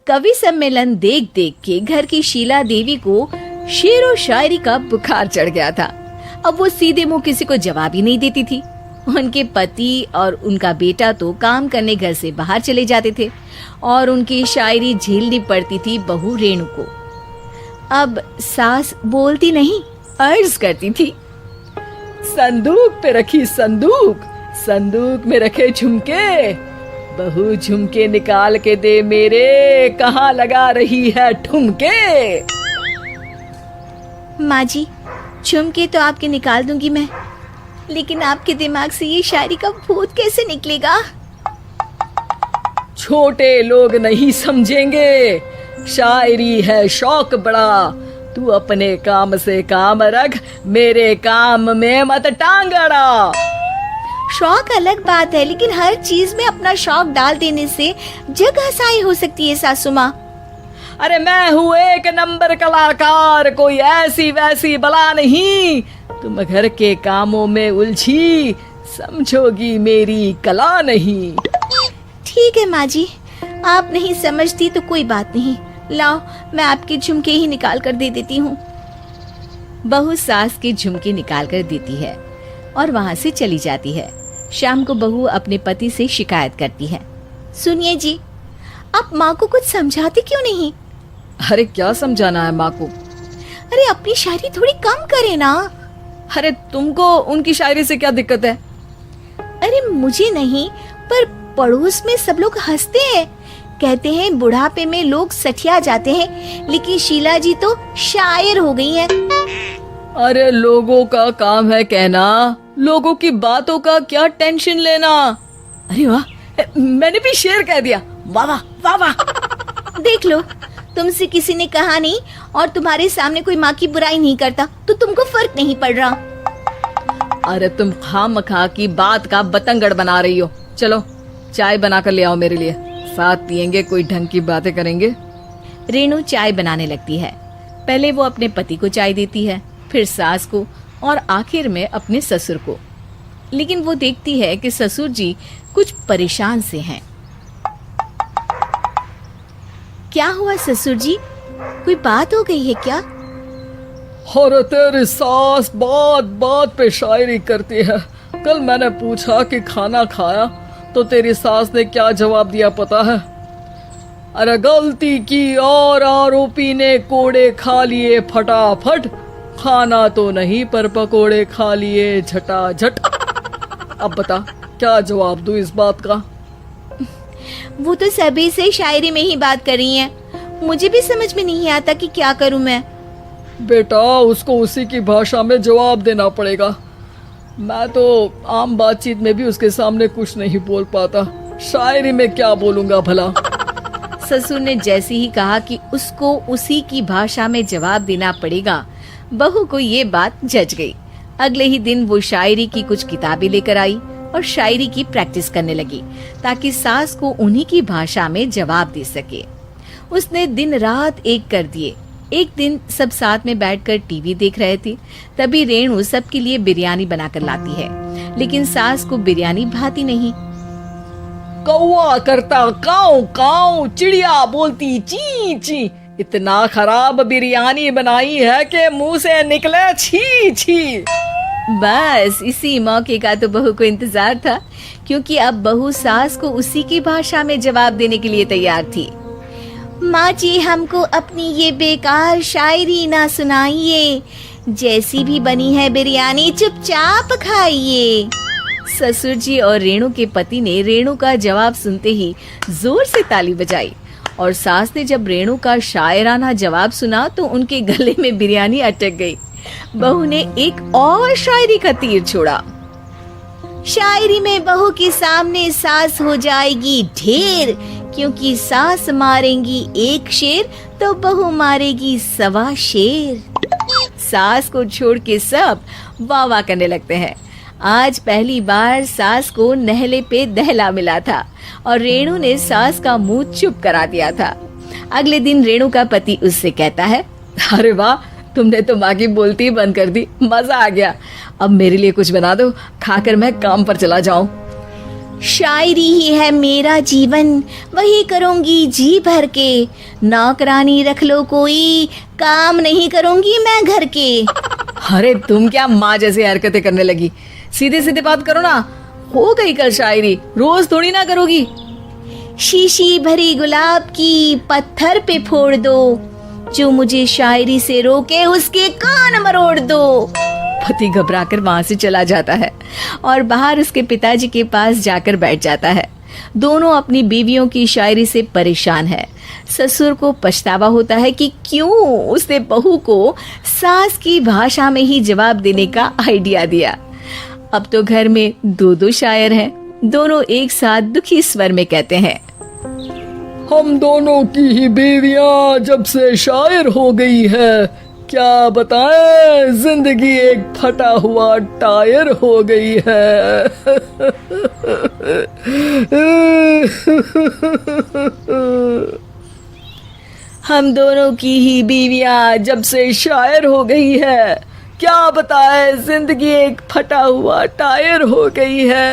कवि सम्मेलन देख देख के घर की शीला देवी को शेर और शायरी का बुखार चढ़ गया था। अब वो सीधे मुंह किसी को जवाब ही नहीं देती थी। उनके पति और उनका बेटा तो काम करने घर से बाहर चले जाते थे और उनकी शायरी झेलनी पड़ती थी बहू रेणु को। अब सास बोलती नहीं, अर्ज करती थी, संदूक पे रखी संदूक, संदूक में रखे झुमके, बहू झुमके निकाल के दे मेरे, कहाँ लगा रही है ठुमके। माँ जी, झुमके तो आपके निकाल दूंगी मैं, लेकिन आपके दिमाग से ये शायरी का भूत कैसे निकलेगा? छोटे लोग नहीं समझेंगे, शायरी है शौक बड़ा, तू अपने काम से काम रख, मेरे काम में मत टांग अड़ा। शौक अलग बात है, लेकिन हर चीज में अपना शौक डाल देने से जग हंसाई हो सकती है सासू माँ। अरे मैं हूँ एक नंबर कलाकार, कोई ऐसी वैसी बला नहीं, तुम घर के कामों में उलझी, समझोगी मेरी कला नहीं। ठीक है माँ जी, आप नहीं समझती तो कोई बात नहीं, लाओ मैं आपके झुमके ही निकाल कर दे देती हूँ। बहू सास के झुमके निकाल कर देती है और वहाँ से चली जाती है। शाम को बहू अपने पति से शिकायत करती है, सुनिए जी, आप माँ को कुछ समझाते क्यों नहीं? अरे क्या समझाना है माँ को? अरे अपनी शायरी थोड़ी कम करे ना। अरे तुमको उनकी शायरी से क्या दिक्कत है? अरे मुझे नहीं, पर पड़ोस में सब लोग हंसते हैं, कहते हैं बुढ़ापे में लोग सठिया जाते हैं, लेकिन शीला जी तो शायर हो गई हैं। अरे लोगों का काम है कहना, लोगों की बातों का क्या टेंशन लेना। अरे वाह, मैंने भी शेर कह दिया, वाह वाह वाह वाह। देख लो, तुमसे किसी ने कहा नहीं और तुम्हारे सामने कोई माँ की बुराई नहीं करता तो तुमको फर्क नहीं पड़ रहा। अरे तुम खामखा की बात का बतंगड़ बना रही हो। चलो चाय बना कर ले आओ मेरे लिए, साथ पियेंगे, कोई ढंग की बातें करेंगे। रेणु चाय बनाने लगती है। पहले वो अपने पति को चाय देती है, फिर सास को और आखिर में अपने ससुर को। लेकिन वो देखती है कि ससुर जी कुछ परेशान से हैं। क्या हुआ ससुर जी, कोई बात हो गई है क्या? अरे तेरी सास बात बात पे शायरी करती है। कल मैंने पूछा कि खाना खाया तो तेरी सास ने क्या जवाब दिया पता है? अरे गलती की और आरोपी ने कोड़े खा लिए फटाफट, खाना तो नहीं पर पकोड़े खा लिए झटाझट। अब बता क्या जवाब दूं इस बात का? वो तो सभी से शायरी में ही बात कर रही हैं। मुझे भी समझ में नहीं आता कि क्या करूं मैं। बेटा उसको उसी की भाषा में जवाब देना पड़ेगा। मैं तो आम बातचीत में भी उसके सामने कुछ नहीं बोल पाता, शायरी में क्या बोलूंगा भला। ससुर ने जैसे ही कहा कि उसको उसी की भाषा में जवाब देना पड़ेगा, बहू को ये बात जच गई। अगले ही दिन वो शायरी की कुछ किताबें लेकर आई और शायरी की प्रैक्टिस करने लगी ताकि सास को उन्हीं की भाषा में जवाब दे सके। उसने दिन रात एक कर दिए। एक दिन सब साथ में बैठकर टीवी देख रहे थे, तभी रेणु सबके लिए बिरयानी बनाकर लाती है, लेकिन सास को बिरयानी भाती नहीं। कौवा करता काऊ काऊ, चिड़िया बोलती ची ची, इतना खराब बिरयानी बनाई है कि मुंह से निकले छी छी। बस इसी मौके का तो बहू को इंतजार था, क्योंकि अब बहू सास को उसी की भाषा में जवाब देने के लिए तैयार थी। माँ जी, हमको अपनी ये बेकार शायरी ना सुनाइए, जैसी भी बनी है बिरयानी चुपचाप खाइए। ससुर जी और रेणु के पति ने रेणु का जवाब सुनते ही जोर से ताली बजाई और सास ने जब रेणु का शायराना जवाब सुना तो उनके गले में बिरयानी अटक गई। बहू ने एक और शायरी का तीर छोड़ा। शायरी में बहू के सामने सास हो जाएगी ढेर, क्योंकि सास मारेंगी एक शेर तो बहू मारेगी 1.25 शेर। सास को छोड़ के सब वाह वाह करने लगते हैं। आज पहली बार सास को नहले पे दहला मिला था और रेणु ने सास का मुंह चुप करा दिया था। अगले दिन रेणु का पति उससे कहता है, अरे वाह, तुमने तो माँ की बोलती बंद कर दी, मजा आ गया। अब मेरे लिए कुछ बना दो, खाकर मैं काम पर चला जाऊं। शायरी ही है मेरा जीवन, वही करूंगी जी भर के। नौकरानी रख लो कोई, काम नहीं करूंगी मैं घर के। अरे तुम क्या माँ जैसी हरकतें करने लगी, सीधे सीधे बात करो ना। हो गई कल शायरी, रोज थोड़ी ना करोगी। शीशी भरी गुलाब की पत्थर पे फोड़ दो, जो मुझे शायरी से रोके उसके कान मरोड़ दो। पति घबराकर वहां से चला जाता है और बाहर उसके पिताजी के पास जाकर बैठ जाता है। दोनों अपनी बीवियों की शायरी से परेशान है। ससुर को पछतावा होता है कि क्यों उसने बहू को सास की भाषा में ही जवाब देने का आइडिया दिया। अब तो घर में दो दो शायर हैं। दोनों एक साथ दुखी स्वर में कहते हैं, हम दोनों की ही बीवियां जब से शायर हो गई है, क्या बताएं, जिंदगी एक फटा हुआ टायर हो गई है। हम दोनों की ही बीवियां जब से शायर हो गई है, क्या बताए जिंदगी एक फटा हुआ टायर हो गई है।